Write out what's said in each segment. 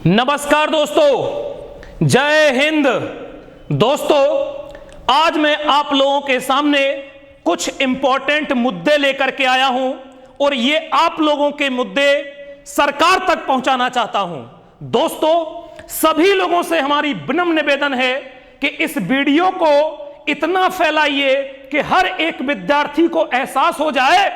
नमस्कार दोस्तों, जय हिंद। दोस्तों, आज मैं आप लोगों के सामने कुछ इंपॉर्टेंट मुद्दे लेकर के आया हूं और ये आप लोगों के मुद्दे सरकार तक पहुंचाना चाहता हूं। दोस्तों, सभी लोगों से हमारी विनम्र निवेदन है कि इस वीडियो को इतना फैलाइए कि हर एक विद्यार्थी को एहसास हो जाए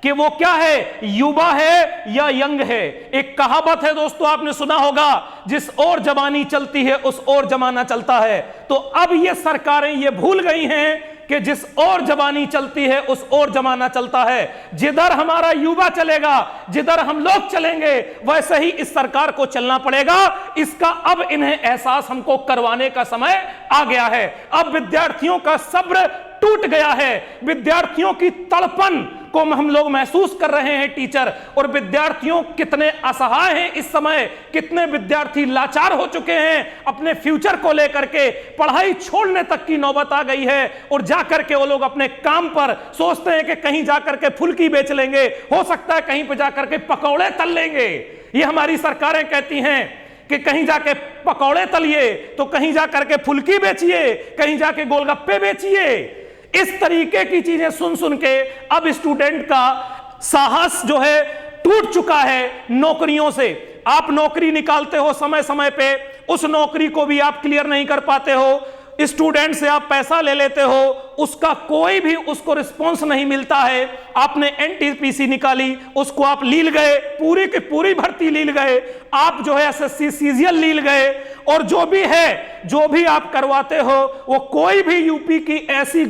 कि वो क्या है, युवा है या यंग है। एक कहावत है दोस्तों, आपने सुना होगा, जिस ओर जवानी चलती है उस ओर जमाना चलता है। तो अब ये सरकारें ये भूल गई हैं कि जिस ओर जवानी चलती है उस ओर जमाना चलता है। जिधर हमारा युवा चलेगा, जिधर हम लोग चलेंगे, वैसे ही इस सरकार को चलना पड़ेगा। इसका अब इन्हें एहसास हमको करवाने का समय आ गया है। अब विद्यार्थियों का सब्र टूट गया है, विद्यार्थियों की तड़पन को हम लोग महसूस कर रहे हैं टीचर, और विद्यार्थियों कितने असहाय हैं इस समय, कितने विद्यार्थी लाचार हो चुके हैं अपने फ्यूचर को लेकर के। पढ़ाई छोड़ने तक की नौबत आ गई है और जाकर के वो लोग अपने काम पर सोचते हैं कि कहीं जाकर के फुल्की बेच लेंगे, हो सकता है कहीं पे जाकर के पकौड़े तल लेंगे। ये हमारी सरकारें कहती हैं कि कहीं जाके पकौड़े तलिए, तो कहीं जाकर के फुल्की बेचिए, कहीं जाके गोलगप्पे बेचिए। इस तरीके की चीजें सुन सुन के अब स्टूडेंट का साहस जो है टूट चुका है नौकरियों से। आप नौकरी निकालते हो समय समय पे, उस नौकरी को भी आप क्लियर नहीं कर पाते हो। स्टूडेंट से आप पैसा ले लेते हो, उसका कोई भी उसको रिस्पॉन्स नहीं मिलता है। आपने एनटीपीसी निकाली, उसको आप लील गए, पूरी की पूरी भर्ती लील गए, आप जो है एसएससी सीजीएल लील गए, और जो भी है, जो भी आप करवाते हो, वो कोई भी यूपी की ऐसी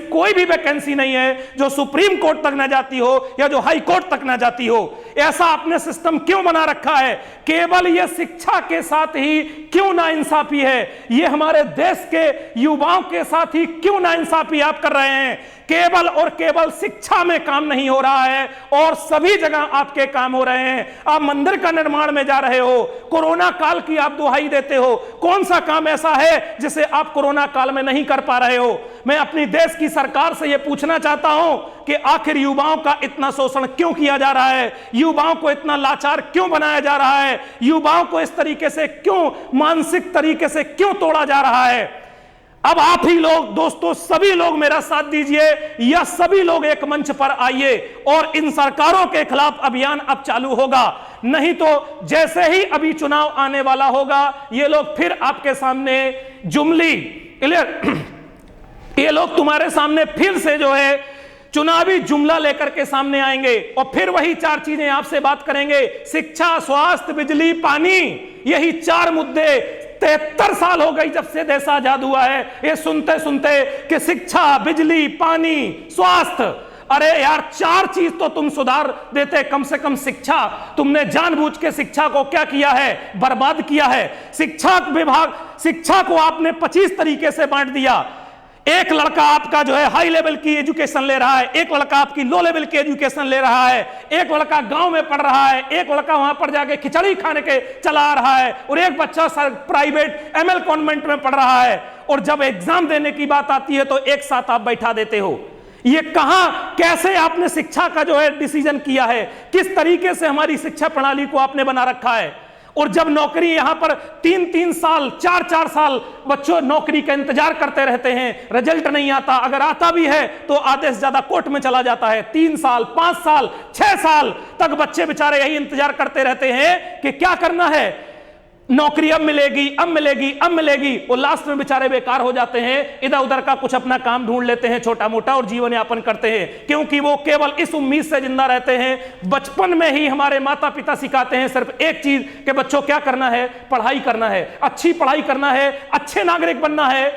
कोई भी वैकेंसी नहीं है जो सुप्रीम कोर्ट तक ना जाती हो या जो हाई कोर्ट तक ना जाती हो। ऐसा आपने सिस्टम क्यों बना रखा है? केवल ये शिक्षा के साथ ही क्यों नाइंसाफी है? ये हमारे देश के युवाओं के साथ ही क्यों नाइंसाफी आप कर रहे हैं? केवल और केवल शिक्षा में काम नहीं हो रहा है और सभी जगह आपके काम हो रहे हैं। आप मंदिर का निर्माण में जा रहे हो, कोरोना काल की आप दुहाई देते हो। कौन सा काम ऐसा है जिसे आप कोरोना काल में नहीं कर पा रहे हो? मैं अपनी देश की सरकार से यह पूछना चाहता हूं कि आखिर युवाओं का इतना शोषण क्यों किया जा रहा है? युवाओं को इतना लाचार क्यों बनाया जा रहा है? युवाओं को इस तरीके से क्यों, मानसिक तरीके से क्यों तोड़ा जा रहा है? अब आप ही लोग दोस्तों, सभी लोग मेरा साथ दीजिए, या सभी लोग एक मंच पर आइए और इन सरकारों के खिलाफ अभियान अब चालू होगा। नहीं तो जैसे ही अभी चुनाव आने वाला होगा, ये लोग फिर आपके सामने जुमली ये लोग तुम्हारे सामने फिर से जो है चुनावी जुमला लेकर के सामने आएंगे और फिर वही चार चीजें आपसे बात करेंगे: शिक्षा, स्वास्थ्य, बिजली, पानी। यही चार मुद्दे 73 साल हो गई जब से देश आजाद हुआ है, ये सुनते सुनते कि शिक्षा, बिजली, पानी, स्वास्थ्य। अरे यार, चार चीज तो तुम सुधार देते, कम से कम शिक्षा। तुमने जानबूझ के शिक्षा को क्या किया है? बर्बाद किया है। शिक्षा विभाग, शिक्षा को आपने 25 तरीके से बांट दिया। एक लड़का आपका जो है हाई लेवल की एजुकेशन ले रहा है, एक लड़का आपकी लो लेवल की एजुकेशन ले रहा है, एक लड़का गांव में पढ़ रहा है, एक लड़का वहां पर जाके खिचड़ी खाने के चला आ रहा है, और एक बच्चा प्राइवेट एमएल कॉन्वेंट में पढ़ रहा है। और जब एग्जाम देने की बात आती है तो एक साथ आप बैठा देते हो। ये कहां, कैसे आपने शिक्षा का जो है डिसीजन किया है? किस तरीके से हमारी शिक्षा प्रणाली को आपने बना रखा है? और जब नौकरी यहां पर 3-3 साल, 4-4 साल बच्चों नौकरी का इंतजार करते रहते हैं, रिजल्ट नहीं आता, अगर आता भी है तो आधे से ज्यादा कोर्ट में चला जाता है। 3 साल, 5 साल, 6 साल तक बच्चे बेचारे यही इंतजार करते रहते हैं कि क्या करना है, नौकरी अब मिलेगी, अब मिलेगी, अब मिलेगी। वो लास्ट में बेचारे बेकार हो जाते हैं, इधर उधर का कुछ अपना काम ढूंढ लेते हैं छोटा मोटा और जीवन यापन करते हैं, क्योंकि वो केवल इस उम्मीद से जिंदा रहते हैं। बचपन में ही हमारे माता पिता सिखाते हैं सिर्फ एक चीज कि बच्चों क्या करना है, पढ़ाई करना है, अच्छी पढ़ाई करना है, अच्छे नागरिक बनना है।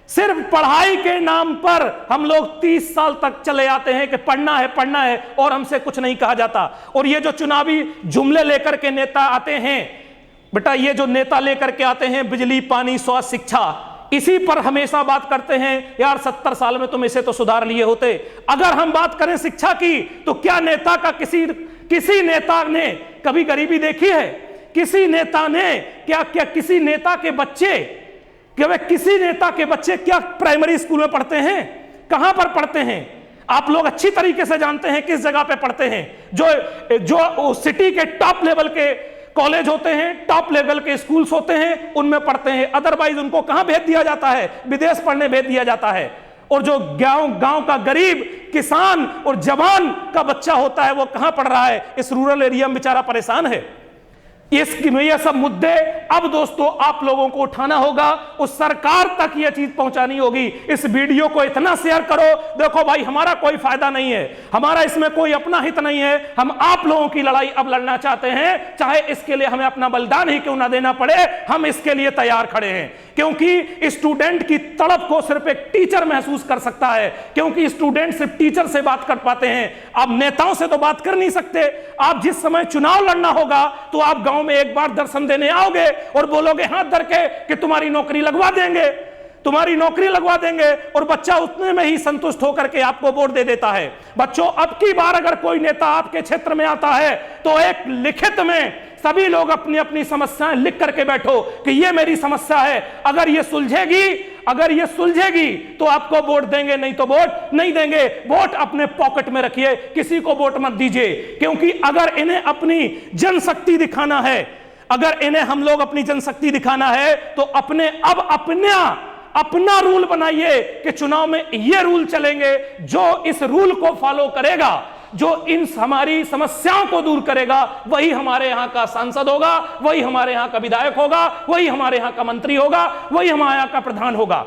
सिर्फ पढ़ाई के नाम पर हम लोग 30 साल तक चले आते हैं कि पढ़ना है, पढ़ना है, और हमसे कुछ नहीं कहा जाता। और ये जो चुनावी जुमले लेकर के नेता आते हैं, बेटा ये जो नेता लेकर के आते हैं, बिजली, पानी, स्वास्थ्य, शिक्षा, इसी पर हमेशा बात करते हैं। यार 70 साल में तुम इसे तो सुधार लिए होते। अगर हम बात करें शिक्षा की, तो क्या नेता का किसी नेता ने कभी गरीबी देखी है? किसी नेता ने क्या किसी नेता के बच्चे, किसी नेता के बच्चे क्या प्राइमरी स्कूल में पढ़ते हैं? कहां पर पढ़ते हैं? आप लोग अच्छी तरीके से जानते हैं किस जगह पे पढ़ते हैं। जो सिटी के टॉप लेवल के कॉलेज होते हैं, टॉप लेवल के स्कूल्स होते हैं, उनमें पढ़ते हैं। अदरवाइज उनको कहां भेज दिया जाता है? विदेश पढ़ने भेज दिया जाता है। और जो गांव का गरीब किसान और जवान का बच्चा होता है वो कहां पढ़ रहा है? इस रूरल एरिया में बेचारा परेशान है। ये सब मुद्दे अब दोस्तों आप लोगों को उठाना होगा, उस सरकार तक ये चीज पहुंचानी होगी। इस वीडियो को इतना शेयर करो। देखो भाई, हमारा कोई फायदा नहीं है, हमारा इसमें कोई अपना हित नहीं है। हम आप लोगों की लड़ाई अब लड़ना चाहते हैं, चाहे इसके लिए हमें अपना बलिदान ही क्यों ना देना पड़े, हम इसके लिए तैयार खड़े हैं। क्योंकि स्टूडेंट की तड़प को सिर्फ एक टीचर महसूस कर सकता है, क्योंकि स्टूडेंट सिर्फ टीचर से बात कर पाते हैं। आप नेताओं से तो बात कर नहीं सकते। आप जिस समय चुनाव लड़ना होगा तो आप गांव में एक बार दर्शन देने आओगे और बोलोगे हाथ धर के कि तुम्हारी नौकरी लगवा देंगे, तुम्हारी नौकरी लगवा देंगे, और बच्चा उतने में ही संतुष्ट होकर के आपको वोट दे देता है। बच्चों, अब की बार अगर कोई नेता आपके क्षेत्र में आता है तो एक लिखित में सभी लोग अपनी अपनी समस्याएं लिख करके बैठो कि ये मेरी समस्या है, अगर ये सुलझेगी तो आपको वोट देंगे, नहीं तो वोट नहीं देंगे। वोट अपने पॉकेट में रखिए, किसी को वोट मत दीजिए। क्योंकि अगर इन्हें अपनी जनशक्ति दिखाना है, अगर इन्हें हम लोग अपनी जनशक्ति दिखाना है तो अपना रूल बनाइए कि चुनाव में ये रूल चलेंगे। जो इस रूल को फॉलो करेगा, जो इन हमारी समस्याओं को दूर करेगा, वही हमारे यहां का सांसद होगा, वही हमारे यहां का विधायक होगा, वही हमारे यहां का मंत्री होगा, वही हमारे यहां का प्रधान होगा।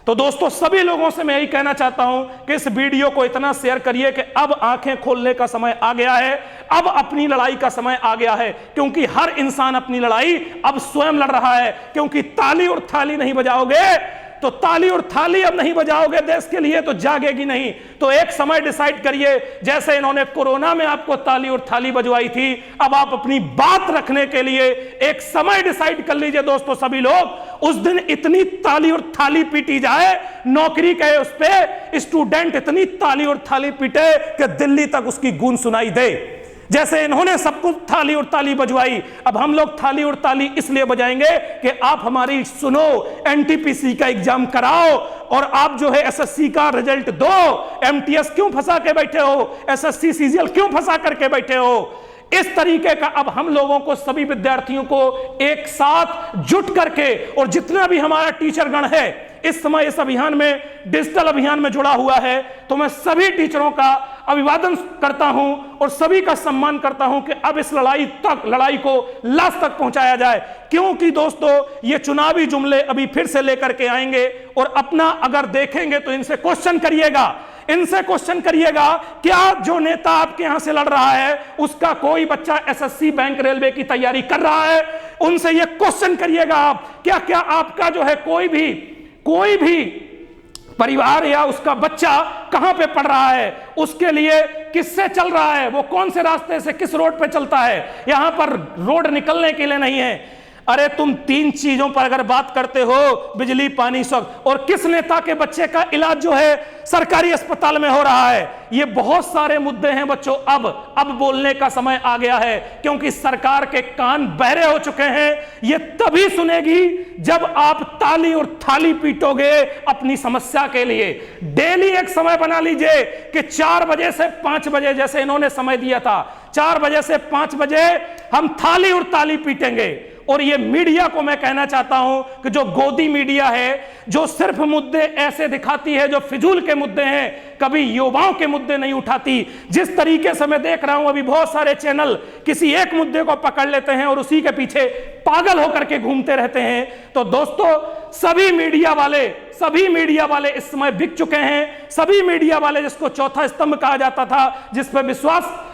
तो दोस्तों, सभी लोगों से मैं यही कहना चाहता हूं कि इस वीडियो को इतना शेयर करिए कि अब आंखें खोलने का समय आ गया है, अब अपनी लड़ाई का समय आ गया है। क्योंकि हर इंसान अपनी लड़ाई अब स्वयं लड़ रहा है। क्योंकि ताली और थाली नहीं बजाओगे तो ताली और थाली अब नहीं बजाओगे देश के लिए तो जागेगी नहीं। तो एक समय डिसाइड करिए, जैसे इन्होंने कोरोना में आपको ताली और थाली बजवाई थी, अब आप अपनी बात रखने के लिए एक समय डिसाइड कर लीजिए। दोस्तों, सभी लोग उस दिन इतनी ताली और थाली पीटी जाए, नौकरी के उस पे स्टूडेंट इतनी ताली और थाली पीटे कि दिल्ली तक उसकी गूंज सुनाई दे। जैसे इन्होंने सब कुछ थाली और ताली बजवाई, अब हम लोग थाली और ताली इसलिए बजाएंगे कि आप हमारी सुनो, एनटीपीसी का एग्जाम कराओ, और आप जो है एसएससी का रिजल्ट दो। एमटीएस क्यों फंसा के बैठे हो? एसएससी सीजीएल क्यों फंसा करके बैठे हो? इस तरीके का अब हम लोगों को, सभी विद्यार्थियों को एक साथ जुट करके, और जितना भी हमारा टीचर गण है इस समय इस अभियान में, डिजिटल अभियान में जुड़ा हुआ है, तो मैं सभी टीचरों का अभिवादन करता हूं और सभी का सम्मान करता हूं कि अब इस लड़ाई को लास्ट तक पहुंचाया जाए। क्योंकि दोस्तों, ये चुनावी जुमले अभी फिर से लेकर के आएंगे, और अपना अगर देखेंगे तो इनसे क्वेश्चन करिएगा, क्या जो नेता आपके यहां से लड़ रहा है उसका कोई बच्चा एसएससी, बैंक, रेलवे की तैयारी कर रहा है? उनसे ये क्वेश्चन करिएगा आप, क्या आपका जो है कोई भी परिवार या उसका बच्चा कहां पे पढ़ रहा है, उसके लिए किससे चल रहा है, वो कौन से रास्ते से किस रोड पे चलता है? यहां पर रोड निकलने के लिए नहीं है। अरे तुम 3 चीजों पर अगर बात करते हो, बिजली, पानी, स्वच्छ, और किस नेता के बच्चे का इलाज जो है सरकारी अस्पताल में हो रहा है? ये बहुत सारे मुद्दे हैं बच्चों। अब बोलने का समय आ गया है, क्योंकि सरकार के कान बहरे हो चुके हैं। ये तभी सुनेगी जब आप ताली और थाली पीटोगे अपनी समस्या के लिए। डेली एक समय बना लीजिए कि 4 बजे से 5 बजे, जैसे इन्होंने समय दिया था, 4 बजे से 5 बजे हम थाली और ताली पीटेंगे। और ये मीडिया को मैं कहना चाहता हूं कि जो गोदी मीडिया है, जो सिर्फ मुद्दे ऐसे दिखाती है जो फिजूल के मुद्दे हैं, कभी युवाओं के मुद्दे नहीं उठाती। जिस तरीके से मैं देख रहा हूं अभी बहुत सारे चैनल किसी एक मुद्दे को पकड़ लेते हैं और उसी के पीछे पागल होकर के घूमते रहते हैं। तो दोस्तों, सभी मीडिया वाले इस समय बिक चुके हैं। सभी मीडिया वाले, जिसको चौथा स्तंभ कहा जाता था, जिस पर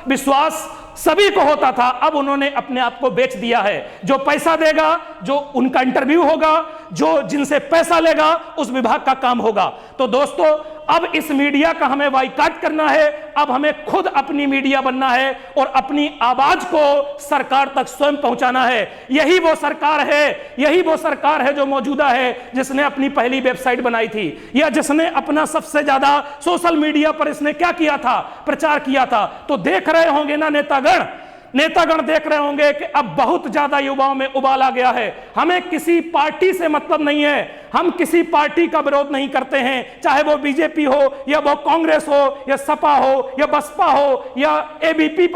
विश्वास सभी को होता था, अब उन्होंने अपने आप को बेच दिया है। जो पैसा देगा, जो उनका इंटरव्यू होगा, जो जिनसे पैसा लेगा, उस विभाग का काम होगा। तो दोस्तों, अब इस मीडिया का हमें बाइकाट करना है। अब हमें खुद अपनी मीडिया बनना है और अपनी आवाज को सरकार तक स्वयं पहुंचाना है। यही वो सरकार है जो मौजूदा है, जिसने अपनी पहली वेबसाइट बनाई थी, या जिसने अपना सबसे ज्यादा सोशल मीडिया पर इसने क्या किया था, प्रचार किया था। तो देख रहे होंगे ना नेतागण देख रहे होंगे कि अब बहुत ज्यादा युवाओं में उबाल आ गया है। हमें किसी पार्टी से मतलब नहीं है, हम किसी पार्टी का विरोध नहीं करते हैं, चाहे वो बीजेपी हो या वो कांग्रेस हो या सपा हो या बसपा हो या एबीपी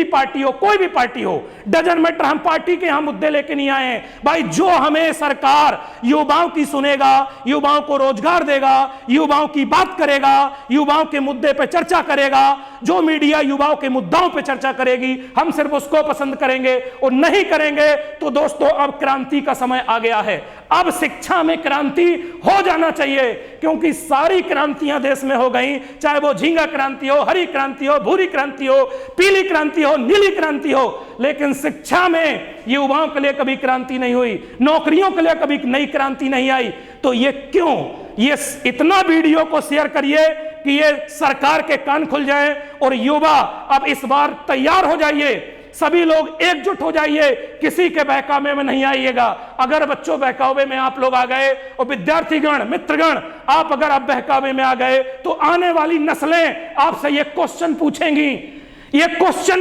पार्टी हो, कोई भी पार्टी हो, डजन मैटर। हम पार्टी के यहां मुद्दे लेके नहीं आए हैं भाई। जो हमें सरकार युवाओं की सुनेगा, युवाओं को रोजगार देगा, युवाओं की बात करेगा, युवाओं के मुद्दे पे चर्चा करेगा, जो मीडिया युवाओं के मुद्दों पे चर्चा करेगी, हम सिर्फ उसको पसंद करेंगे। और नहीं करेंगे तो दोस्तों अब क्रांति का समय आ गया है। अब शिक्षा में क्रांति हो जाना चाहिए, क्योंकि सारी क्रांतियां देश में हो गई, चाहे वो झींगा क्रांति हो, हरी क्रांति हो, भूरी क्रांति हो, पीली क्रांति हो, नीली क्रांति हो, लेकिन शिक्षा में युवाओं के लिए कभी क्रांति नहीं हुई, नौकरियों के लिए कभी नई क्रांति नहीं आई। तो ये क्यों? ये इतना वीडियो को शेयर करिए कि ये सरकार के कान खुल जाएं और युवा अब इस बार तैयार हो जाइए, सभी लोग एकजुट हो जाइए, किसी के बहकावे में नहीं आइएगा। अगर बच्चों बहकावे में आप लोग आ गए और विद्यार्थीगण, मित्रगण, आप अगर आप बहकावे में आ गए तो आने वाली नस्लें आपसे ये क्वेश्चन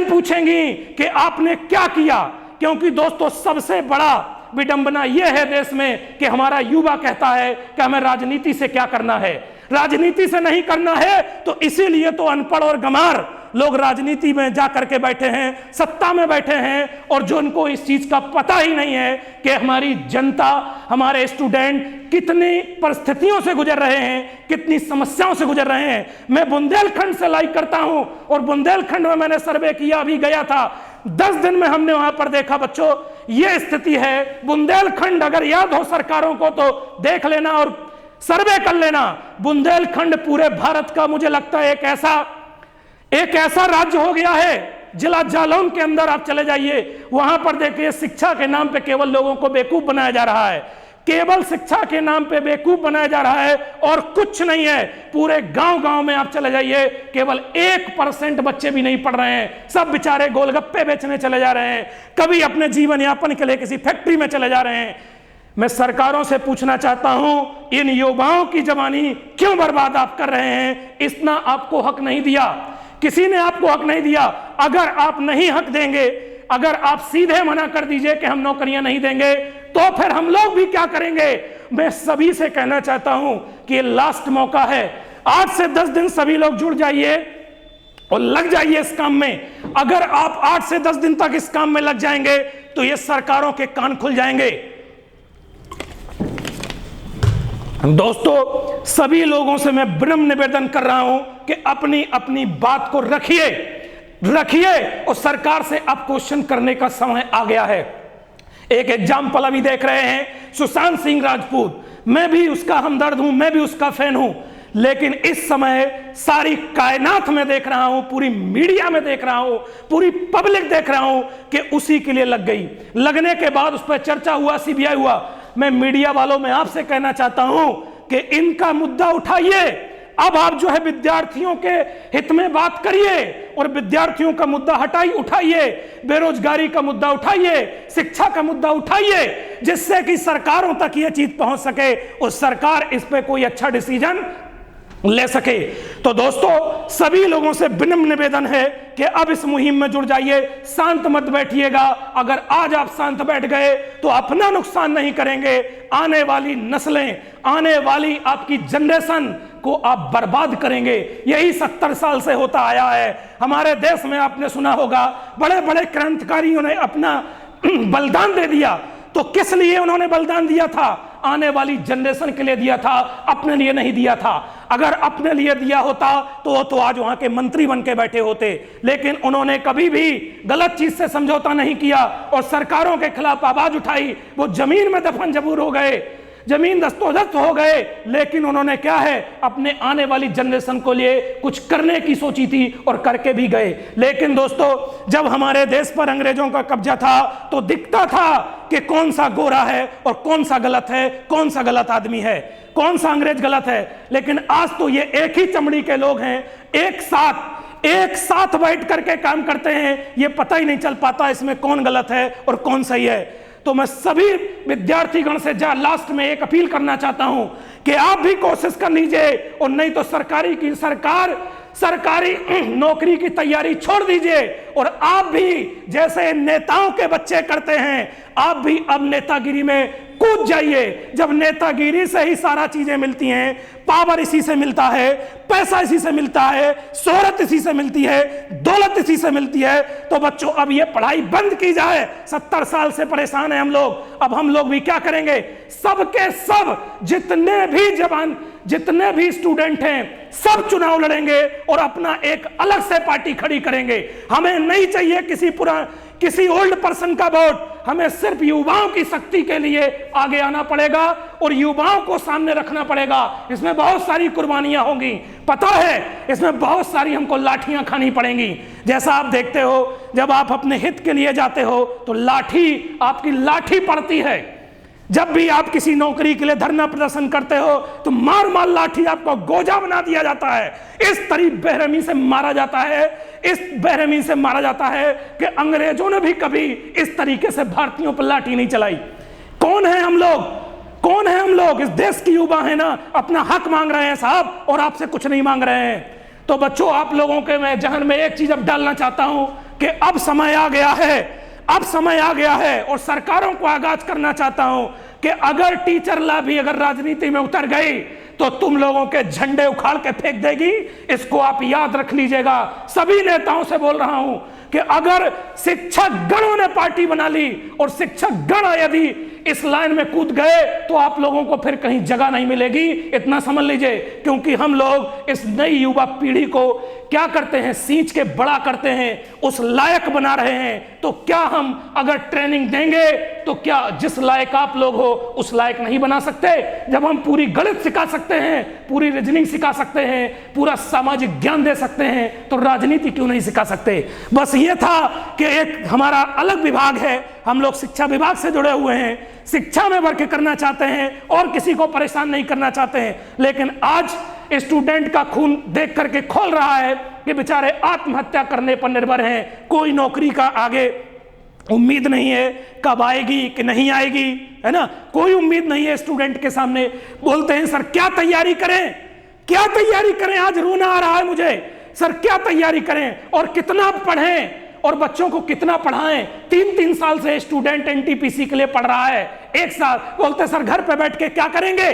पूछेंगी कि आपने क्या किया। क्योंकि दोस्तों सबसे बड़ा विडंबना यह है देश में कि हमारा युवा कहता है कि हमें राजनीति से क्या करना है, राजनीति से नहीं करना है। तो इसीलिए तो अनपढ़ और गंवार लोग राजनीति में जाकर के बैठे हैं, सत्ता में बैठे हैं, और जो उनको इस चीज का पता ही नहीं है कि हमारी जनता, हमारे स्टूडेंट कितनी परिस्थितियों से गुजर रहे हैं, कितनी समस्याओं से गुजर रहे हैं। मैं बुंदेलखंड से लाइव करता हूं और बुंदेलखंड में मैंने सर्वे किया, अभी गया था, 10 दिन में हमने वहां पर देखा बच्चों ये स्थिति है। बुंदेलखंड अगर याद हो सरकारों को तो देख लेना और सर्वे कर लेना। बुंदेलखंड पूरे भारत का मुझे लगता है एक ऐसा राज्य हो गया है। जिला जालौन के अंदर आप चले जाइए, वहां पर देखिए शिक्षा के नाम पे केवल लोगों को बेवकूफ बनाया जा रहा है, केवल शिक्षा के नाम पे बेवकूफ बनाया जा रहा है और कुछ नहीं है। पूरे गांव में आप चले जाइए, केवल 1% बच्चे भी नहीं पढ़ रहे हैं, सब बेचारे गोलगप्पे बेचने चले जा रहे हैं, कभी अपने जीवन यापन के लिए किसी फैक्ट्री में चले जा रहे हैं। मैं सरकारों से पूछना चाहता हूं, इन युवाओं की जवानी क्यों बर्बाद आप कर रहे हैं? इतना आपको हक नहीं दिया, किसी ने आपको हक नहीं दिया। अगर आप नहीं हक देंगे, अगर आप सीधे मना कर दीजिए कि हम नौकरियां नहीं देंगे, तो फिर हम लोग भी क्या करेंगे? मैं सभी से कहना चाहता हूं कि ये लास्ट मौका है। 8 से 10 दिन सभी लोग जुड़ जाइए और लग जाइए इस काम में। अगर आप 8 से 10 दिन तक इस काम में लग जाएंगे तो ये सरकारों के कान खुल जाएंगे। दोस्तों सभी लोगों से मैं विनम्र निवेदन कर रहा हूं कि अपनी अपनी बात को रखिए और सरकार से अब क्वेश्चन करने का समय आ गया है। एक एग्जाम्पल अभी देख रहे हैं, सुशांत सिंह राजपूत, मैं भी उसका हमदर्द हूं, मैं भी उसका फैन हूं, लेकिन इस समय सारी कायनात में देख रहा हूं, पूरी मीडिया में देख रहा हूं, पूरी पब्लिक देख रहा हूं कि उसी के लिए लग गई। लगने के बाद उस पर चर्चा हुआ, सीबीआई हुआ। मैं मीडिया वालों में आपसे कहना चाहता हूं कि इनका मुद्दा उठाइए। अब आप जो है विद्यार्थियों के हित में बात करिए और विद्यार्थियों का मुद्दा उठाइए, बेरोजगारी का मुद्दा उठाइए, शिक्षा का मुद्दा उठाइए, जिससे कि सरकारों तक यह चीज पहुंच सके और सरकार इस पे कोई अच्छा डिसीजन ले सके। तो दोस्तों सभी लोगों से विनम्र निवेदन है कि अब इस मुहिम में जुड़ जाइए, शांत मत बैठिएगा। अगर आज आप शांत बैठ गए तो अपना नुकसान नहीं करेंगे, आने वाली नस्लें, आने वाली आपकी जनरेशन को आप बर्बाद करेंगे। यही 70 साल से होता आया है हमारे देश में। आपने सुना होगा बड़े बड़े क्रांतिकारियों ने अपना बलिदान दे दिया, तो किस लिए उन्होंने बलिदान दिया था? आने वाली जनरेशन के लिए दिया था, अपने लिए नहीं दिया था। अगर अपने लिए दिया होता तो आज वहां के मंत्री बन के बैठे होते, लेकिन उन्होंने कभी भी गलत चीज से समझौता नहीं किया और सरकारों के खिलाफ आवाज उठाई। वो जमीन में दफन जबूर हो गए, जमीन दस्तोदस्त हो गए, लेकिन उन्होंने क्या है, अपने आने वाली जनरेशन को लिए कुछ करने की सोची थी और करके भी गए। लेकिन दोस्तों जब हमारे देश पर अंग्रेजों का कब्जा था तो दिखता था कि कौन सा गोरा है और कौन सा गलत है, कौन सा गलत आदमी है, कौन सा अंग्रेज गलत है। लेकिन आज तो ये एक ही चमड़ी के लोग हैं, एक साथ बैठ करके काम करते हैं, ये पता ही नहीं चल पाता इसमें कौन गलत है और कौन सही है। तो मैं सभी विद्यार्थीगण से लास्ट में एक अपील करना चाहता हूं कि आप भी कोशिश कर लीजिए और नहीं तो सरकारी नौकरी की तैयारी छोड़ दीजिए और आप भी जैसे नेताओं के बच्चे करते हैं, आप भी अब नेतागिरी में कूद जाइए। जब नेतागिरी से ही सारा चीजें मिलती हैं, पावर इसी से मिलता है, पैसा इसी से मिलता है, शोहरत इसी से मिलती है, दौलत इसी से मिलती है, तो बच्चों अब ये पढ़ाई बंद की जाए। 70 साल से परेशान है हम लोग, अब हम लोग भी क्या करेंगे? सबके सब जितने भी जवान, जितने भी स्टूडेंट हैं, सब चुनाव लड़ेंगे और अपना एक अलग से पार्टी खड़ी करेंगे। हमें नहीं चाहिए किसी ओल्ड पर्सन का वोट, हमें सिर्फ युवाओं की शक्ति के लिए आगे आना पड़ेगा और युवाओं को सामने रखना पड़ेगा। इसमें बहुत सारी कुर्बानियां होंगी, पता है, इसमें बहुत सारी हमको लाठियां खानी पड़ेंगी। जैसा आप देखते हो, जब आप अपने हित के लिए जाते हो तो लाठी, आपकी लाठी पड़ती है। जब भी आप किसी नौकरी के लिए धरना प्रदर्शन करते हो तो मार मार लाठी आपको गोजा बना दिया जाता है। इस तरीके बेरहमी से मारा जाता है, इस बेरहमी से मारा जाता है कि अंग्रेजों ने भी कभी इस तरीके से भारतीयों पर लाठी नहीं चलाई। कौन है हम लोग? कौन है हम लोग? इस देश की युवा है ना, अपना हक मांग रहे हैं साहब, और आपसे कुछ नहीं मांग रहे हैं। तो बच्चों, आप लोगों के मैं जहन में एक चीज अब डालना चाहता हूं कि अब समय आ गया है, अब समय आ गया है, और सरकारों को आगाज करना चाहता हूं कि अगर टीचर ला भी अगर राजनीति में उतर गई तो तुम लोगों के झंडे उखाड़ के फेंक देगी। इसको आप याद रख लीजिएगा। सभी नेताओं से बोल रहा हूं कि अगर शिक्षक गणों ने पार्टी बना ली और शिक्षक गण यदि इस लाइन में कूद गए तो आप लोगों को फिर कहीं जगह नहीं मिलेगी, इतना समझ लीजिए। क्योंकि हम लोग इस नई युवा पीढ़ी को क्या करते हैं, सींच के बड़ा करते हैं, उस लायक बना रहे हैं। तो क्या हम अगर ट्रेनिंग देंगे तो क्या जिस लायक आप लोग हो उस लायक नहीं बना सकते? जब हम पूरी गणित सिखा सकते हैं, पूरी रीजनिंग सिखा सकते हैं, पूरा सामाजिक ज्ञान दे सकते हैं, तो राजनीति क्यों नहीं सिखा सकते? बस ये था कि एक हमारा अलग विभाग है, हम लोग शिक्षा विभाग से जुड़े हुए हैं, शिक्षा में वर्क करना चाहते हैं और किसी को परेशान नहीं करना चाहते हैं। लेकिन आज स्टूडेंट का खून देख करके खोल रहा है कि बेचारे आत्महत्या करने पर निर्भर हैं, कोई नौकरी का आगे उम्मीद नहीं है, कब आएगी कि नहीं आएगी, है ना, कोई उम्मीद नहीं है स्टूडेंट के सामने। बोलते हैं सर क्या तैयारी करें, क्या तैयारी करें, आज रोना आ रहा है मुझे, सर क्या तैयारी करें और कितना पढ़ें और बच्चों को कितना पढ़ाएं। 3-3 साल से स्टूडेंट एनटीपीसी के लिए पढ़ रहा है, एक साल। बोलते सर घर पे बैठ के क्या करेंगे,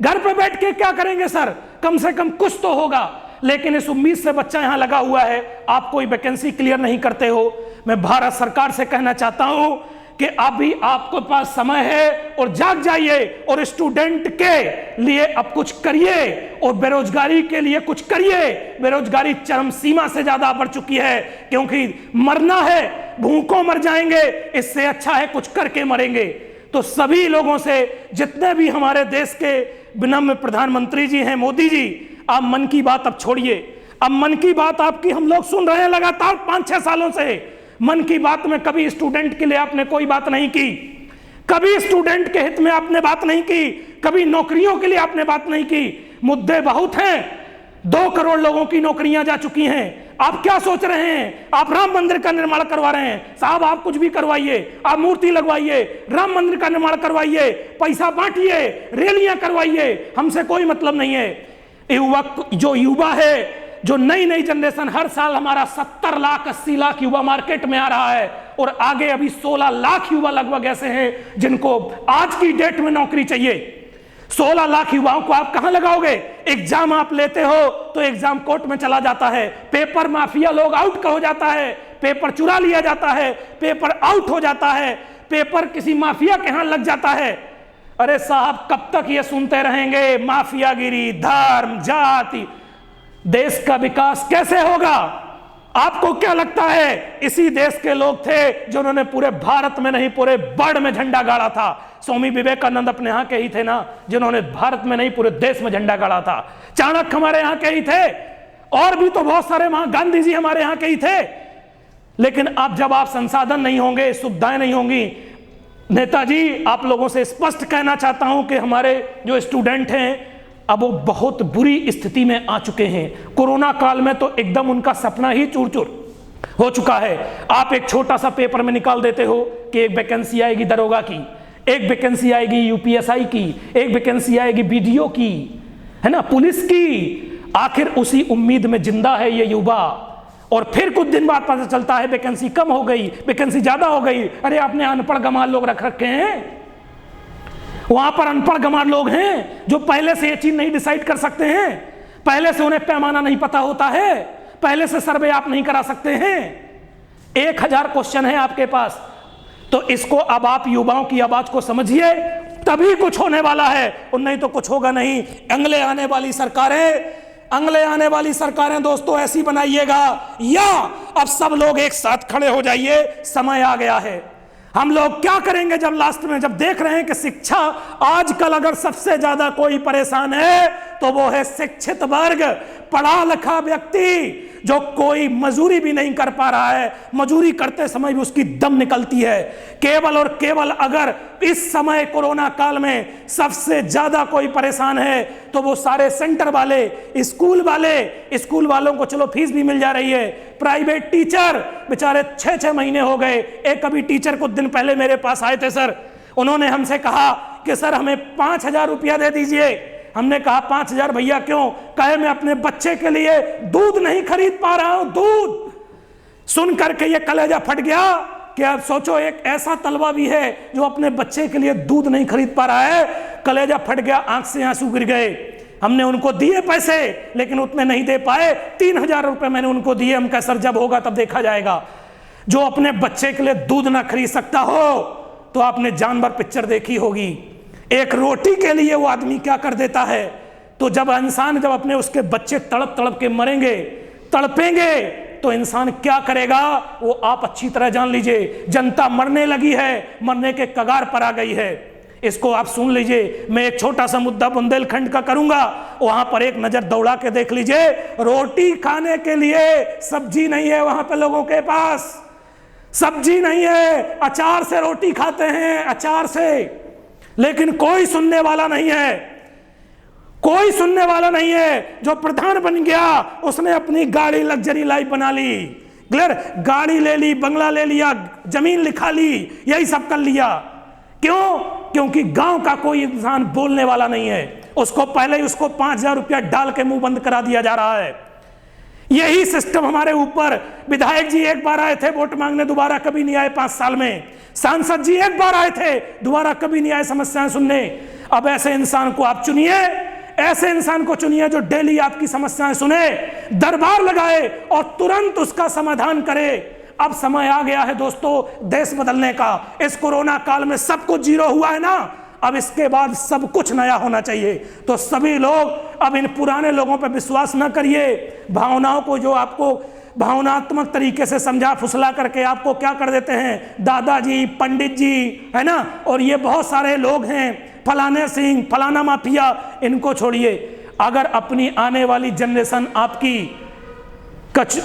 घर पे बैठ के क्या करेंगे सर, कम से कम कुछ तो होगा। लेकिन इस उम्मीद से बच्चा यहां लगा हुआ है, आप कोई वैकेंसी क्लियर नहीं करते हो। मैं भारत सरकार से कहना चाहता हूं कि अभी आपके पास समय है और जाग जाइए और स्टूडेंट के लिए अब कुछ करिए और बेरोजगारी के लिए कुछ करिए। बेरोजगारी चरम सीमा से ज्यादा बढ़ चुकी है, क्योंकि मरना है, भूखों मर जाएंगे, इससे अच्छा है कुछ करके मरेंगे। तो सभी लोगों से, जितने भी हमारे देश के विनम्र प्रधानमंत्री जी हैं, मोदी जी, आप मन की बात अब छोड़िए। अब मन की बात आपकी हम लोग सुन रहे हैं लगातार 5-6 सालों से। मन की बात में कभी स्टूडेंट के लिए आपने कोई बात नहीं की, कभी स्टूडेंट के हित में आपने बात नहीं की, कभी नौकरियों के लिए आपने बात नहीं की। मुद्दे बहुत हैं, 2 करोड़ लोगों की नौकरियां जा चुकी हैं। आप क्या सोच रहे हैं? आप राम मंदिर का निर्माण करवा रहे हैं साहब, आप कुछ भी करवाइए, आप मूर्ति लगवाइए, राम मंदिर का निर्माण करवाइए, पैसा बांटिए, रैलियां करवाइए, हमसे कोई मतलब नहीं है। जो युवा है, जो नई जनरेशन, हर साल हमारा 70 लाख 80 लाख युवा मार्केट में आ रहा है और आगे अभी 16 लाख युवा लगभग ऐसे हैं जिनको आज की डेट में नौकरी चाहिए। 16 लाख युवाओं को आप कहां लगाओगे? एग्जाम आप लेते हो तो एग्जाम कोर्ट में चला जाता है, पेपर माफिया लोग आउट हो जाता है, पेपर चुरा लिया जाता है, पेपर आउट हो जाता है, पेपर किसी माफिया के यहां लग जाता है। अरे साहब, कब तक ये सुनते रहेंगे? माफियागिरी, धर्म, जाति, देश का विकास कैसे होगा? आपको क्या लगता है इसी देश के लोग थे जिन्होंने पूरे भारत में नहीं पूरे वर्ल्ड में झंडा गाड़ा था? स्वामी विवेकानंद अपने यहां के ही थे ना, जिन्होंने भारत में नहीं पूरे देश में झंडा गाड़ा था। चाणक्य हमारे यहां के ही थे, और भी तो बहुत सारे, गांधी जी हमारे यहां के ही थे। लेकिन अब जब आप संसाधन नहीं होंगे, सुविधाएं नहीं होंगी, नेताजी आप लोगों से स्पष्ट कहना चाहता हूं कि हमारे जो स्टूडेंट हैं अब वो बहुत बुरी स्थिति में आ चुके हैं। कोरोना काल में तो एकदम उनका सपना ही चूर चूर हो चुका है। आप एक छोटा सा पेपर में निकाल देते हो कि एक वैकेंसी आएगी दरोगा की, एक वैकेंसी आएगी यूपीएसआई की, एक वैकेंसी आएगी बीडीओ की, है ना, पुलिस की। आखिर उसी उम्मीद में जिंदा है ये युवा, और फिर कुछ दिन बाद पता चलता है वैकेंसी कम हो गई, वैकेंसी ज्यादा हो गई। अरे आपने अनपढ़ गंवार लोग रख रखे हैं, वहां पर अनपढ़ गंवार लोग हैं जो पहले से ये चीज नहीं डिसाइड कर सकते हैं, पहले से उन्हें पैमाना नहीं पता होता है, पहले से सर्वे आप नहीं करा सकते हैं। 1000 क्वेश्चन है आपके पास। तो इसको अब आप युवाओं की आवाज को समझिए, तभी कुछ होने वाला है, और नहीं तो कुछ होगा नहीं। अगले आने वाली सरकारें दोस्तों ऐसी बनाइएगा, या अब सब लोग एक साथ खड़े हो जाइए, समय आ गया है। हम लोग क्या करेंगे जब लास्ट में, जब देख रहे हैं कि शिक्षा आजकल अगर सबसे ज्यादा कोई परेशान है तो वो है शिक्षित वर्ग, पढ़ा लिखा व्यक्ति, जो कोई मजदूरी भी नहीं कर पा रहा है, मजदूरी करते समय भी उसकी दम निकलती है। केवल और केवल अगर इस समय कोरोना काल में सबसे ज्यादा कोई परेशान है तो वो सारे सेंटर वाले, स्कूल वालों को चलो फीस भी मिल जा रही है, प्राइवेट टीचर बेचारे 6-6 महीने हो गए। एक अभी टीचर कुछ दिन पहले मेरे पास आए थे सर, उन्होंने हमसे कहा कि सर हमें 5000 रुपया दे दीजिए। हमने कहा 5000 भैया क्यों? कहे मैं अपने बच्चे के लिए दूध नहीं खरीद पा रहा हूं। दूध सुन करके ये कलेजा फट गया कि अब सोचो एक ऐसा तलवा भी है जो अपने बच्चे के लिए दूध नहीं खरीद पा रहा है। कलेजा फट गया, आंख से आंसू गिर गए। हमने उनको दिए पैसे, लेकिन उतने नहीं दे पाए। 3000 रुपए मैंने उनको दिए। हम कह सर जब होगा तब देखा जाएगा। जो अपने बच्चे के लिए दूध ना खरीद सकता हो तो आपने जानवर पिक्चर देखी होगी, एक रोटी के लिए वो आदमी क्या कर देता है। तो जब इंसान जब अपने उसके बच्चे तड़प तड़प के मरेंगे, तड़पेंगे, तो इंसान क्या करेगा वो आप अच्छी तरह जान लीजिए। जनता मरने लगी है, मरने के कगार पर आ गई है। इसको आप सुन लीजिए। मैं एक छोटा सा मुद्दा बुंदेलखंड का करूंगा, वहां पर एक नजर दौड़ा के देख लीजिए। रोटी खाने के लिए सब्जी नहीं है वहां पे, लोगों के पास सब्जी नहीं है, अचार से रोटी खाते हैं, अचार से। लेकिन कोई सुनने वाला नहीं है, कोई सुनने वाला नहीं है। जो प्रधान बन गया उसने अपनी गाड़ी लग्जरी लाइफ बना ली, क्लियर, गाड़ी ले ली, बंगला ले लिया, जमीन लिखा ली, यही सब कर लिया। क्यों? क्योंकि गांव का कोई इंसान बोलने वाला नहीं है। उसको पहले ही उसको 5000 रुपया डाल के मुंह बंद करा दिया जा रहा है। यही सिस्टम हमारे ऊपर। विधायक जी एक बार आए थे वोट मांगने, दोबारा कभी नहीं आए 5 साल में। सांसद जी एक बार आए थे, दोबारा कभी नहीं आए समस्याएं सुनने। अब ऐसे इंसान को आप चुनिए, ऐसे इंसान को चुनिए जो डेली आपकी समस्याएं सुने, दरबार लगाए और तुरंत उसका समाधान करे। अब समय आ गया है दोस्तों देश बदलने का। इस कोरोना काल में सब कुछ जीरो हुआ है ना, अब इसके बाद सब कुछ नया होना चाहिए। तो सभी लोग अब इन पुराने लोगों पर विश्वास न करिए। भावनाओं को जो आपको भावनात्मक तरीके से समझा फुसला करके आपको क्या कर देते हैं, दादाजी, पंडित जी, है ना, और ये बहुत सारे लोग हैं, फलाने सिंह, फलाना माफिया, इनको छोड़िए। अगर अपनी आने वाली जनरेशन आपकी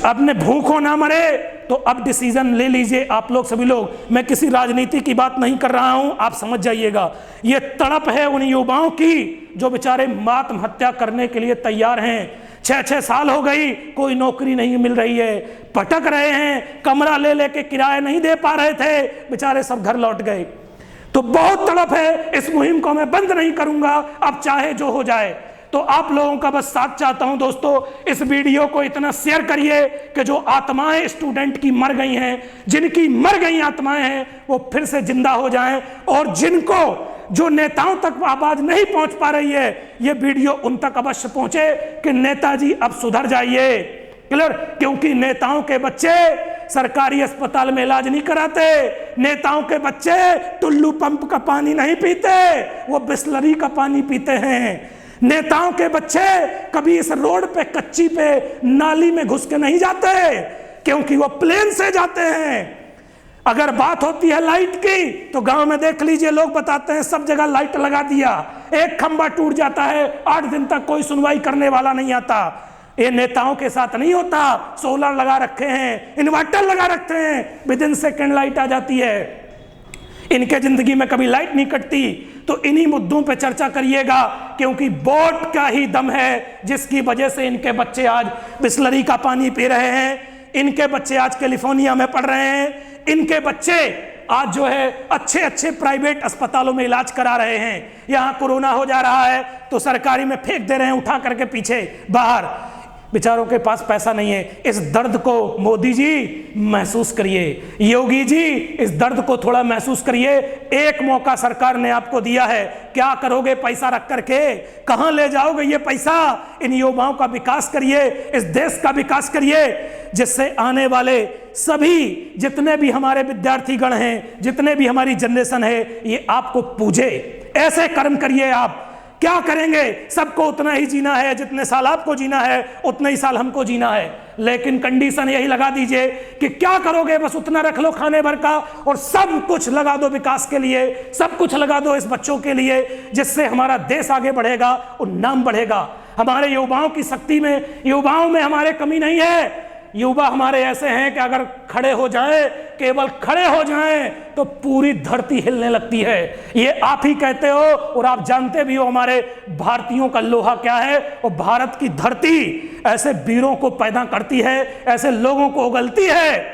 अपने भूखों ना मरे तो अब डिसीजन ले लीजिए आप लोग, सभी लोग। मैं किसी राजनीति की बात नहीं कर रहा हूं, आप समझ जाइएगा। ये तड़प है उन युवाओं की जो बेचारे आत्महत्या करने के लिए तैयार हैं। 6-6 साल हो गई, कोई नौकरी नहीं मिल रही है, भटक रहे हैं, कमरा ले लेके किराया नहीं दे पा रहे थे, बेचारे सब घर लौट गए। तो बहुत तड़प है। इस मुहिम को मैं बंद नहीं करूंगा, अब चाहे जो हो जाए। तो आप लोगों का बस साथ चाहता हूं दोस्तों, इस वीडियो को इतना शेयर करिए कि जो आत्माएं स्टूडेंट की मर गई हैं, जिनकी मर गई आत्माएं हैं, वो फिर से जिंदा हो जाएं। और जिनको जो नेताओं तक आवाज नहीं पहुंच पा रही है, ये वीडियो उन तक अवश्य पहुंचे कि नेताजी अब सुधर जाइए, क्लियर। क्योंकि नेताओं के बच्चे सरकारी अस्पताल में इलाज नहीं कराते, नेताओं के बच्चे टुल्लू पंप का पानी नहीं पीते, वो बिस्लरी का पानी पीते हैं। नेताओं के बच्चे कभी इस रोड पे कच्ची पे नाली में घुस के नहीं जाते, क्योंकि वो प्लेन से जाते हैं। अगर बात होती है लाइट की तो गांव में देख लीजिए, लोग बताते हैं सब जगह लाइट लगा दिया, एक खंबा टूट जाता है, 8 दिन तक कोई सुनवाई करने वाला नहीं आता। ये नेताओं के साथ नहीं होता। सोलर लगा रखे हैं, इन्वर्टर लगा रखते हैं, विदिन सेकंड लाइट आ जाती है। इनके जिंदगी में कभी लाइट नहीं कटती। तो इन्हीं मुद्दों पे चर्चा करिएगा, क्योंकि वोट का ही दम है जिसकी वजह से इनके बच्चे आज बिस्लरी का पानी पी रहे हैं, इनके बच्चे आज कैलिफोर्निया में पढ़ रहे हैं, इनके बच्चे आज जो है अच्छे अच्छे प्राइवेट अस्पतालों में इलाज करा रहे हैं। यहाँ कोरोना हो जा रहा है तो सरकारी में फेंक दे रहे हैं उठा करके पीछे बाहर। बेचारों के पास पैसा नहीं है। इस दर्द को मोदी जी महसूस करिए, योगी जी इस दर्द को थोड़ा महसूस करिए। एक मौका सरकार ने आपको दिया है, क्या करोगे पैसा रख करके? कहां ले जाओगे ये पैसा? इन युवाओं का विकास करिए, इस देश का विकास करिए, जिससे आने वाले सभी जितने भी हमारे विद्यार्थीगण हैं, जितने भी हमारी जनरेशन है, ये आपको पूजे। ऐसे कर्म करिए। आप क्या करेंगे? सबको उतना ही जीना है, जितने साल आपको जीना है उतने ही साल हमको जीना है, लेकिन कंडीशन यही लगा दीजिए कि क्या करोगे, बस उतना रख लो खाने भर का, और सब कुछ लगा दो विकास के लिए, सब कुछ लगा दो इस बच्चों के लिए, जिससे हमारा देश आगे बढ़ेगा और नाम बढ़ेगा। हमारे युवाओं की शक्ति में, युवाओं में हमारे कमी नहीं है। युवा हमारे ऐसे हैं कि अगर खड़े हो जाएं, केवल खड़े हो जाएं, तो पूरी धरती हिलने लगती है। ये आप ही कहते हो और आप जानते भी हो हमारे भारतीयों का लोहा क्या है। और भारत की धरती ऐसे वीरों को पैदा करती है, ऐसे लोगों को उगलती है,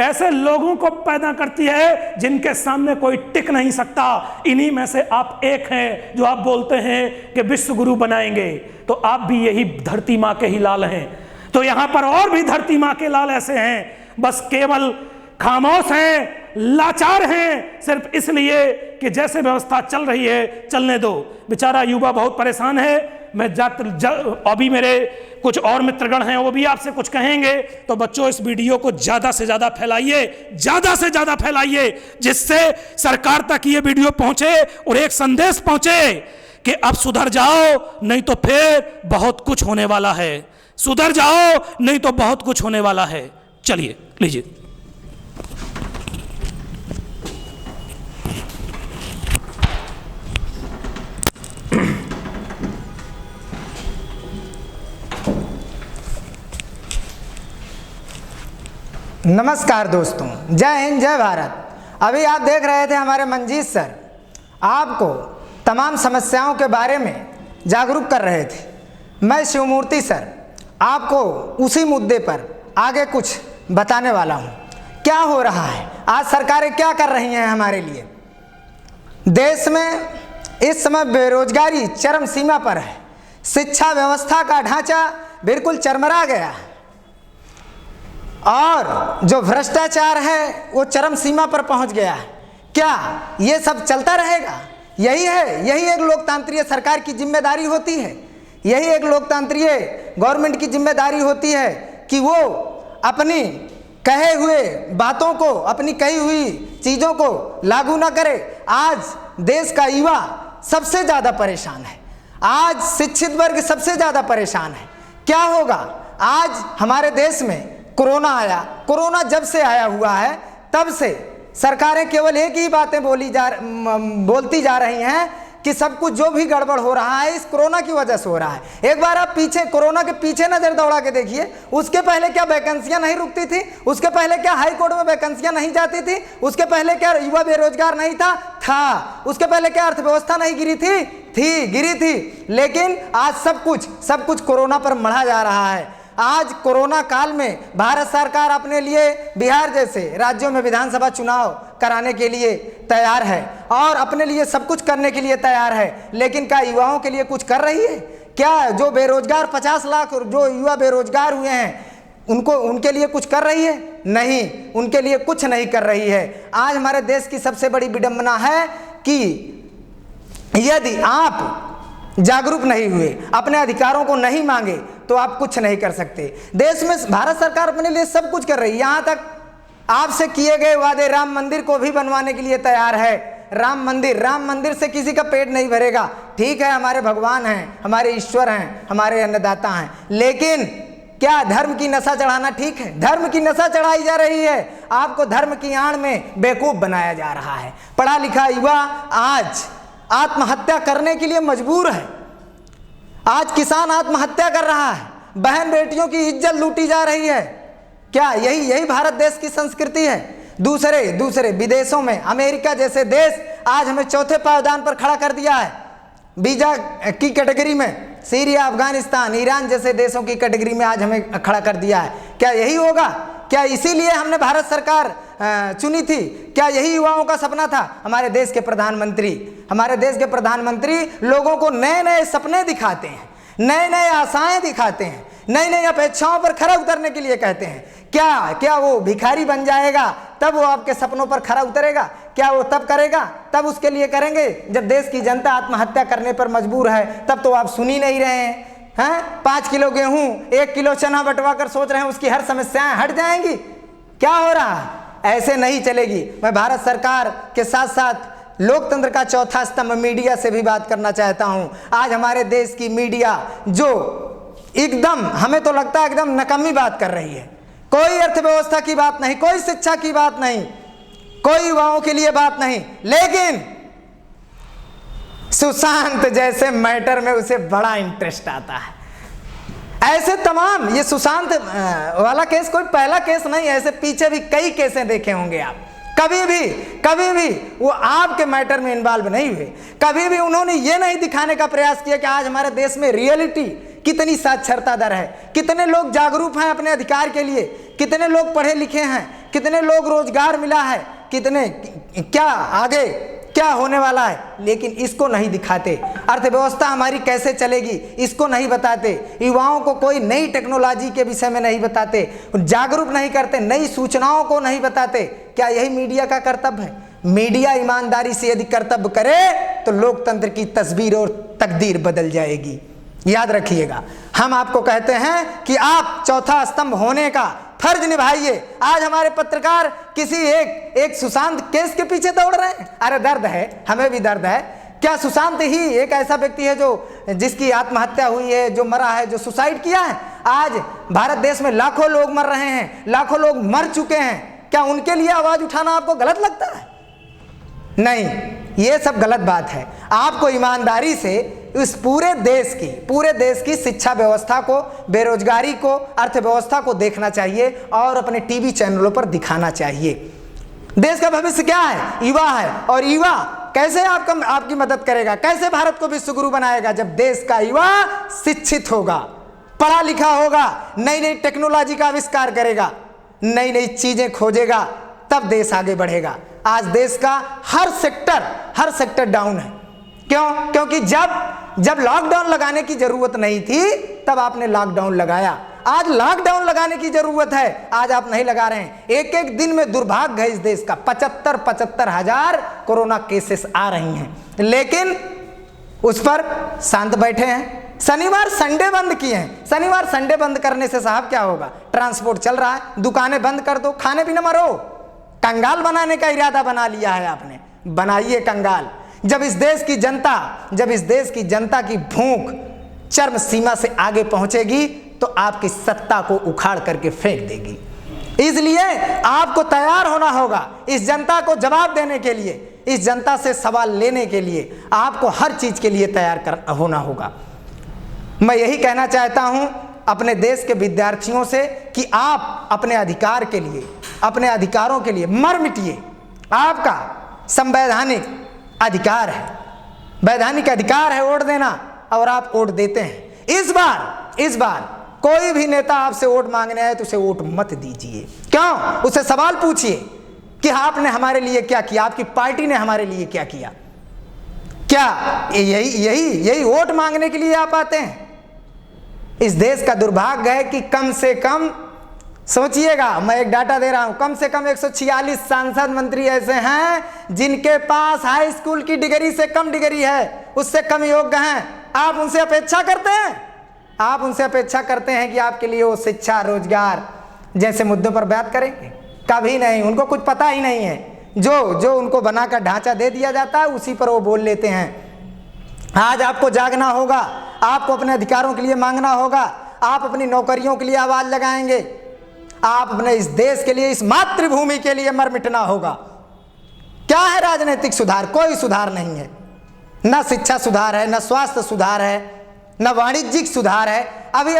ऐसे लोगों को पैदा करती है जिनके सामने कोई टिक नहीं सकता। इन्हीं में से आप एक हैं जो आप बोलते हैं कि विश्व गुरु बनाएंगे, तो आप भी यही धरती माँ के ही लाल हैं। तो यहां पर और भी धरती माँ के लाल ऐसे हैं, बस केवल खामोश हैं, लाचार हैं, सिर्फ इसलिए कि जैसे व्यवस्था चल रही है चलने दो। बेचारा युवा बहुत परेशान है। मैं अभी मेरे कुछ और मित्रगण हैं, वो भी आपसे कुछ कहेंगे। तो बच्चों, इस वीडियो को ज़्यादा से ज़्यादा फैलाइए, ज़्यादा से ज़्यादा फैलाइए, जिससे सरकार तक ये वीडियो पहुंचे और एक संदेश पहुंचे कि अब सुधर जाओ, नहीं तो फिर बहुत कुछ होने वाला है। सुधर जाओ, नहीं तो बहुत कुछ होने वाला है। चलिए, लीजिए। नमस्कार दोस्तों, जय हिंद, जय भारत। अभी आप देख रहे थे हमारे मंजीत सर आपको तमाम समस्याओं के बारे में जागरूक कर रहे थे। मैं शिवमूर्ति सर आपको उसी मुद्दे पर आगे कुछ बताने वाला हूं। क्या हो रहा है आज, सरकारें क्या कर रही हैं हमारे लिए। देश में इस समय बेरोजगारी चरम सीमा पर है, शिक्षा व्यवस्था का ढांचा बिल्कुल चरमरा गया है, और जो भ्रष्टाचार है वो चरम सीमा पर पहुंच गया है। क्या ये सब चलता रहेगा? यही है, यही एक लोकतांत्रिक सरकार की जिम्मेदारी होती है, यही एक लोकतांत्रिक गवर्नमेंट की जिम्मेदारी होती है कि वो अपनी कहे हुए बातों को, अपनी कही हुई चीज़ों को लागू ना करे। आज देश का युवा सबसे ज़्यादा परेशान है, आज शिक्षित वर्ग सबसे ज़्यादा परेशान है। क्या होगा आज हमारे देश में? कोरोना आया, कोरोना जब से आया हुआ है तब से सरकारें केवल एक ही बातें बोलती जा रही हैं कि सब कुछ जो भी गड़बड़ हो रहा है इस कोरोना की वजह से हो रहा है। एक बार आप पीछे कोरोना के पीछे नजर दौड़ा के देखिए, उसके पहले क्या वैकेंसियां नहीं रुकती थी? उसके पहले क्या हाई कोर्ट में वैकेंसियां नहीं जाती थी? उसके पहले क्या युवा बेरोजगार नहीं था? उसके पहले क्या अर्थव्यवस्था नहीं गिरी थी? गिरी थी। लेकिन आज सब कुछ कोरोना पर मढ़ा जा रहा है। आज कोरोना काल में भारत सरकार अपने लिए बिहार जैसे राज्यों में विधानसभा चुनाव कराने के लिए तैयार है और अपने लिए सब कुछ करने के लिए तैयार है, लेकिन क्या युवाओं के लिए कुछ कर रही है? क्या जो बेरोजगार 50 लाख जो युवा बेरोजगार हुए हैं उनके लिए कुछ कर रही है? नहीं, उनके लिए कुछ नहीं कर रही है। आज हमारे देश की सबसे बड़ी विडंबना है कि यदि आप जागरूक नहीं हुए, अपने अधिकारों को नहीं मांगे, तो आप कुछ नहीं कर सकते। देश में भारत सरकार अपने लिए सब कुछ कर रही है, यहाँ तक आपसे किए गए वादे राम मंदिर को भी बनवाने के लिए तैयार है। राम मंदिर से किसी का पेट नहीं भरेगा। ठीक है, हमारे भगवान हैं, हमारे ईश्वर हैं, हमारे अन्नदाता हैं, लेकिन क्या धर्म की नशा चढ़ाना ठीक है? धर्म की नशा चढ़ाई जा रही है, आपको धर्म की आड़ में बेवकूफ बनाया जा रहा है। पढ़ा लिखा युवा आज आत्महत्या करने के लिए मजबूर है। आज किसान आत्महत्या कर रहा है, बहन बेटियों की इज्जत लूटी जा रही है। क्या यही भारत देश की संस्कृति है? दूसरे विदेशों में अमेरिका जैसे देश आज हमें चौथे पायदान पर खड़ा कर दिया है वीजा की कैटेगरी में। सीरिया, अफगानिस्तान, ईरान जैसे देशों की कैटेगरी में आज हमें खड़ा कर दिया है। क्या यही होगा? क्या इसीलिए हमने भारत सरकार चुनी थी? क्या यही युवाओं का सपना था? हमारे देश के प्रधानमंत्री लोगों को नए नए सपने दिखाते हैं, नए नए आशाएं दिखाते हैं, नई नई अपेक्षाओं पर खरा उतरने के लिए कहते हैं। क्या क्या वो भिखारी बन जाएगा तब वो आपके सपनों पर खरा उतरेगा? क्या वो तब करेगा? तब उसके लिए करेंगे जब देश की जनता आत्महत्या करने पर मजबूर है। तब तो आप सुन ही नहीं रहे हैं। 5 किलो गेहूं 1 किलो चना बंटवा कर सोच रहे हैं उसकी हर समस्याएं हट जाएंगी। क्या हो रहा है? ऐसे नहीं चलेगी। मैं भारत सरकार के साथ साथ लोकतंत्र का चौथा स्तंभ मीडिया से भी बात करना चाहता हूं। आज हमारे देश की मीडिया जो एकदम, हमें तो लगता है एकदम नकम्मी बात कर रही है। कोई अर्थव्यवस्था की बात नहीं, कोई शिक्षा की बात नहीं, कोई युवाओं के लिए बात नहीं, लेकिन सुशांत जैसे मैटर में उसे बड़ा इंटरेस्ट आता है। ऐसे तमाम, ये सुशांत वाला केस कोई पहला केस नहीं है, ऐसे पीछे भी कई केसें देखे होंगे आप। कभी भी वो आपके मैटर में इन्वॉल्व नहीं हुए। कभी भी उन्होंने ये नहीं दिखाने का प्रयास किया कि आज हमारे देश में रियलिटी कितनी साक्षरता दर है, कितने लोग जागरूक हैं अपने अधिकार के लिए, कितने लोग पढ़े लिखे हैं, कितने लोग रोजगार मिला है, कितने क्या आगे क्या होने वाला है। लेकिन इसको नहीं दिखाते। अर्थव्यवस्था हमारी कैसे चलेगी इसको नहीं बताते। युवाओं को कोई नई टेक्नोलॉजी के विषय में नहीं बताते, जागरूक नहीं करते, नई सूचनाओं को नहीं बताते। क्या यही मीडिया का कर्तव्य है? मीडिया ईमानदारी से यदि कर्तव्य करे तो लोकतंत्र की तस्वीर और तकदीर बदल जाएगी। याद रखिएगा, हम आपको कहते हैं कि आप चौथा स्तंभ होने का फर्ज निभाइए। आज हमारे पत्रकार किसी एक सुशांत केस के पीछे दौड़ रहे हैं। अरे दर्द है, हमें भी दर्द है। क्या सुशांत ही एक ऐसा व्यक्ति है जो जिसकी आत्महत्या हुई है, जो मरा है, जो सुसाइड किया है? आज भारत देश में लाखों लोग मर रहे हैं, लाखों लोग मर चुके हैं। क्या उनके लिए आवाज उठाना आपको गलत लगता है? नहीं, ये सब गलत बात है। आपको ईमानदारी से इस पूरे देश की शिक्षा व्यवस्था को, बेरोजगारी को, अर्थव्यवस्था को देखना चाहिए और अपने टीवी चैनलों पर दिखाना चाहिए। देश का भविष्य क्या है? युवा है। और युवा कैसे आपकी मदद करेगा? कैसे भारत को विश्व गुरु बनाएगा? जब देश का युवा शिक्षित होगा, पढ़ा लिखा होगा, नई नई टेक्नोलॉजी का आविष्कार करेगा, नई नई चीजें खोजेगा, तब देश आगे बढ़ेगा। आज देश का हर सेक्टर डाउन है। क्यों? क्योंकि जब लॉकडाउन लगाने की जरूरत नहीं थी तब आपने लॉकडाउन लगाया। आज लॉकडाउन लगाने की जरूरत है, आज आप नहीं लगा रहे हैं। एक एक दिन में दुर्भाग्य है इस देश का, 75 हजार कोरोना केसेस आ रही हैं, लेकिन उस पर शांत बैठे हैं। शनिवार संडे बंद किए हैं। शनिवार संडे बंद करने से साहब क्या होगा? ट्रांसपोर्ट चल रहा है, दुकानें बंद कर दो, खाने पीने मरो। कंगाल बनाने का इरादा बना लिया है आपने, बनाइए कंगाल। जब इस देश की जनता की भूख चरम सीमा से आगे पहुंचेगी तो आपकी सत्ता को उखाड़ करके फेंक देगी। इसलिए आपको तैयार होना होगा इस जनता को जवाब देने के लिए, इस जनता से सवाल लेने के लिए आपको हर चीज के लिए तैयार होना होगा। मैं यही कहना चाहता हूं अपने देश के विद्यार्थियों से कि आप अपने अधिकार के लिए, अपने अधिकारों के लिए मर मिटिए। आपका संवैधानिक अधिकार है, वैधानिक अधिकार है वोट देना, और आप वोट देते हैं। इस बार कोई भी नेता आपसे वोट मांगने आए तो उसे वोट मत दीजिए। क्यों? उसे सवाल पूछिए कि आपने हमारे लिए क्या किया, आपकी पार्टी ने हमारे लिए क्या किया। क्या यही वोट मांगने के लिए आप आते हैं? इस देश का दुर्भाग्य है कि कम से कम सोचिएगा, मैं एक डाटा दे रहा हूं, कम से कम 146 सांसद मंत्री ऐसे हैं जिनके पास हाई स्कूल की डिग्री से कम डिग्री है, उससे कम योग्य हैं। आप उनसे अपेक्षा करते हैं कि आपके लिए वो शिक्षा, रोजगार जैसे मुद्दों पर बात करेंगे? कभी नहीं। उनको कुछ पता ही नहीं है। जो उनको बनाकर ढांचा दे दिया जाता है उसी पर वो बोल लेते हैं। आज आपको जागना होगा, आपको अपने अधिकारों के लिए मांगना होगा, आप अपनी नौकरियों के लिए आवाज लगाएंगे, आप अपने इस देश के लिए, इस मातृभूमि के लिए मर मिटना होगा। क्या है राजनीतिक सुधार? कोई सुधार नहीं है। न शिक्षा सुधार है, न स्वास्थ्य सुधार है, न वाणिज्यिक सुधार है। अभी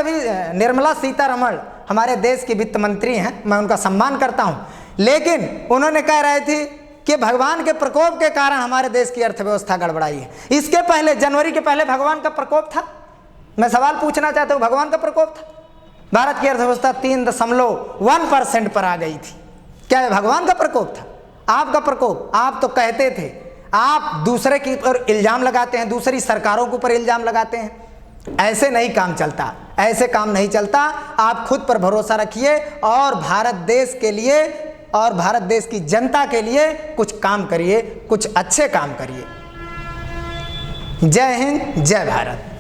निर्मला सीतारमण हमारे देश की वित्त मंत्री हैं, मैं उनका सम्मान करता हूं, लेकिन उन्होंने कह रहे थे कि भगवान के प्रकोप के कारण हमारे देश की अर्थव्यवस्था गड़बड़ाई है। इसके पहले, जनवरी के पहले भगवान का प्रकोप था? मैं सवाल पूछना चाहता हूं, भगवान का प्रकोप था? भारत की अर्थव्यवस्था 3.1% पर आ गई थी। क्या यह भगवान का प्रकोप था? आपका प्रकोप? आप तो कहते थे, आप दूसरे के ऊपर इल्जाम लगाते हैं, दूसरी सरकारों के ऊपर इल्जाम लगाते हैं। ऐसे नहीं काम चलता, ऐसे काम नहीं चलता। आप खुद पर भरोसा रखिए और भारत देश के लिए और भारत देश की जनता के लिए कुछ काम करिए, कुछ अच्छे काम करिए। जय हिंद, जय भारत।